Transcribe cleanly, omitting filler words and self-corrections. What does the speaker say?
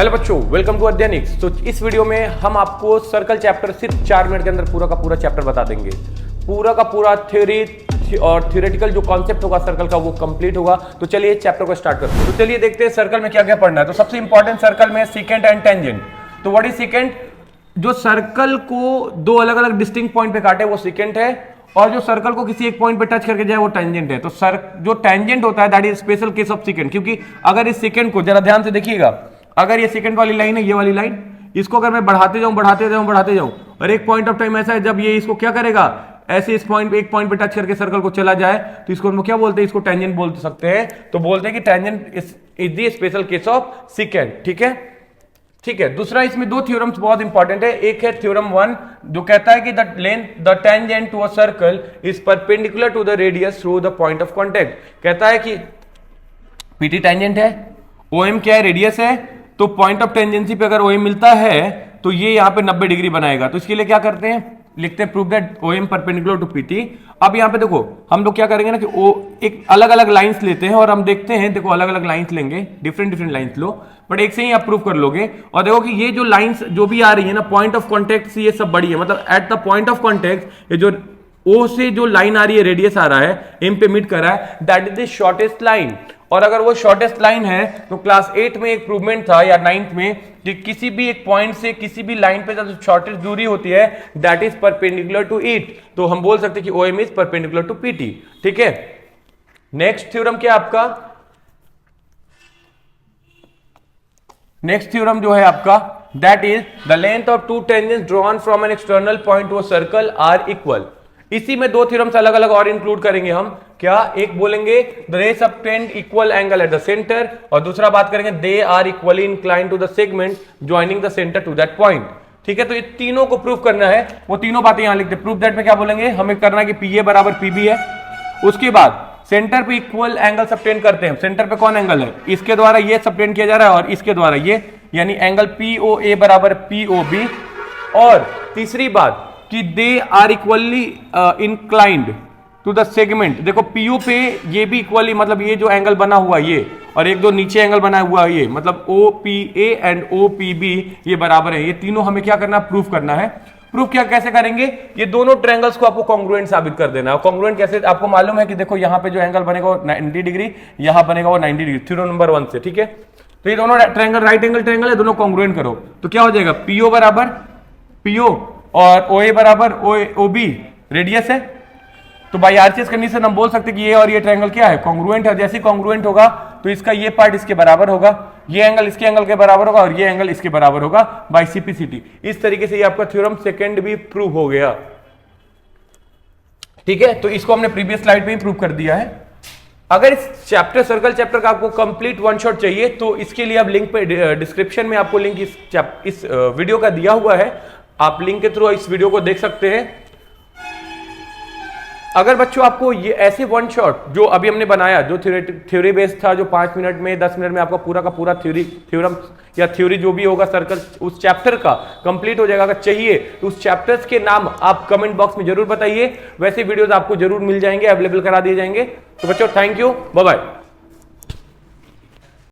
Hello बच्चों, welcome to अध्ययनिक्स। तो इस वीडियो में हम आपको सर्कल चैप्टर सिर्फ 4 मिनट के अंदर पूरा का पूरा चैप्टर बता देंगे। पूरा का पूरा थ्योरी और थ्योरेटिकल जो कॉन्सेप्ट होगा सर्कल का वो कंप्लीट होगा। तो चलिए चैप्टर को स्टार्ट करते हैं। तो चलिए देखते हैं सर्कल में क्या क्या पढ़ना है। तो सबसे इंपॉर्टेंट सर्कल में सीकेंट एंड टेंजेंट। तो व्हाट इज सीकेंट? जो सर्कल को दो अलग अलग डिस्टिंक्ट पॉइंट पे काटे वो सीकेंट है, और जो सर्कल को किसी एक पॉइंट पे टच करके जाए वो टेंजेंट है। तो जो टेंजेंट होता है that is special case of secant. क्योंकि अगर इस सीकेंट को जरा ध्यान से देखिएगा, अगर ये सेकंड वाली लाइन है, ये वाली लाइन, इसको अगर मैं बढ़ाते जाऊं और एक पॉइंट ऑफ टाइम ऐसा है जब ये इसको क्या करेगा, ऐसे इस पॉइंट एक पॉइंट पे टच करके सर्कल को चला जाए, तो इसको हम क्या बोलते हैं? इसको टेंजेंट बोल सकते हैं। तो बोलते हैं कि tangent is the special case of secant. ठीक है। दूसरा, इसमें दो थ्योरम्स बहुत इंपॉर्टेंट है। एक है थ्योरम 1 जो कहता है कि the tangent to a circle is perpendicular to the radius through the point of contact. कहता है कि पीटी टेंजेंट है, ओएम क्या है? रेडियस है। तो पॉइंट ऑफ टेंजेंसी पे अगर ओएम मिलता है तो ये यहां पे 90 डिग्री बनाएगा। तो इसके लिए क्या करते हैं? लिखते हैं prove that OM perpendicular to PT. अब यहां पे देखो हम लोग क्या करेंगे ना कि ओ एक अलग अलग लाइंस लेते हैं और हम देखते हैं, देखो अलग अलग लाइंस लेंगे, डिफरेंट लाइंस लो, बट एक से ही आप प्रूव कर लोगे। और देखो कि ये जो लाइंस जो भी आ रही है ना पॉइंट ऑफ कॉन्टेक्ट से, ये सब बड़ी है, मतलब at the point of contact ये जो ओ से जो लाइन आ रही है, रेडियस आ रहा है, एम पे मीट कर रहा है, that is the shortest line. और अगर वो शॉर्टेस्ट लाइन है तो क्लास 8 में एक प्रूवमेंट था या 9th में कि किसी भी एक पॉइंट से किसी भी लाइन पे जो शॉर्टेस्ट दूरी होती है that is perpendicular to it. तो हम बोल सकते हैं कि OM is perpendicular to PT. ठीक है। नेक्स्ट थ्योरम क्या आपका? नेक्स्ट थ्योरम जो है आपका that is the length of two tangents drawn from an external point to a circle are equal. इसी में दो थ्योरम्स अलग अलग और इंक्लूड करेंगे हम। क्या? एक बोलेंगे the rays subtend equal angle at the centre, और दूसरा बात करेंगे they are equally inclined to the segment joining the centre to that point. ठीक है। तो ये तीनों को प्रूव करना है, वो तीनों बातें यहां लिखते हैं। प्रूव दैट में क्या बोलेंगे? हमें करना है कि पीए बराबर पीबी है। उसके बाद सेंटर पे इक्वल एंगल सबटेंड करते हैं। सेंटर पे कौन एंगल है? इसके द्वारा ये सबटेंड किया जा रहा है और इसके द्वारा ये, यानी एंगल पीओए बराबर पीओबी। और तीसरी बात कि they are equally inclined to the segment. देखो पीओ पे ये भी इक्वली, मतलब ये जो एंगल बना हुआ ये और एक दो नीचे एंगल बना हुआ ये, मतलब O P A and O P B ये बराबर है। ये तीनों हमें क्या करना? प्रूफ करना है। प्रूफ क्या कैसे करेंगे? ये दोनों ट्रायंगल्स को आपको कॉन्ग्रुएंट साबित कर देना है। कॉन्ग्रुएंट कैसे? आपको मालूम है कि देखो यहाँ पे जो एंगल बनेगा वो 90 डिग्री, यहाँ बनेगा वो 90 डिग्री, थ्योरम नंबर 1 से। ठीक है। तो ये दोनों ट्रायंगल राइट एंगल ट्रायंगल है, दोनों कॉन्ग्रुएंट करो तो क्या हो जाएगा? पीओ बराबर पीओ और ओए बराबर ओबी रेडियस है। तो बाय आरसीएस कंडीशन हम बोल सकते हैं कि ये और ये ट्रायंगल क्या है? कॉन्ग्रुएंट है। जैसे कॉन्ग्रुएंट होगा तो इसका ये पार्ट इसके बराबर होगा, ये एंगल इसके एंगल के बराबर होगा और ये एंगल इसके बराबर होगा बाय सीपीसीटी। इस तरीके से ये आपका थ्योरम सेकंड भी प्रूव हो गया। ठीक है। तो इसको हमने प्रीवियस स्लाइड पे ही प्रूव कर दिया है। अगर इस चैप्टर सर्कल चैप्टर का आपको कंप्लीट वन शॉट चाहिए तो इसके लिए आप लिंक पे डिस्क्रिप्शन में आपको लिंक इस वीडियो का दिया हुआ है, आप लिंक के थ्रू इस वीडियो को देख सकते हैं। अगर बच्चों आपको ये ऐसे वन शॉट जो अभी हमने बनाया, जो थ्योरी बेस्ड था, जो 5 मिनट में 10 मिनट में आपका पूरा का पूरा थ्योरम या थ्योरी जो भी होगा सर्कल उस चैप्टर का कंप्लीट हो जाएगा, अगर चाहिए तो उस चैप्टर्स के नाम आप कमेंट बॉक्स में जरूर बताइए। वैसे वीडियोस आपको जरूर मिल जाएंगे, अवेलेबल करा दिए जाएंगे। तो बच्चों थैंक यू, बाय बाय।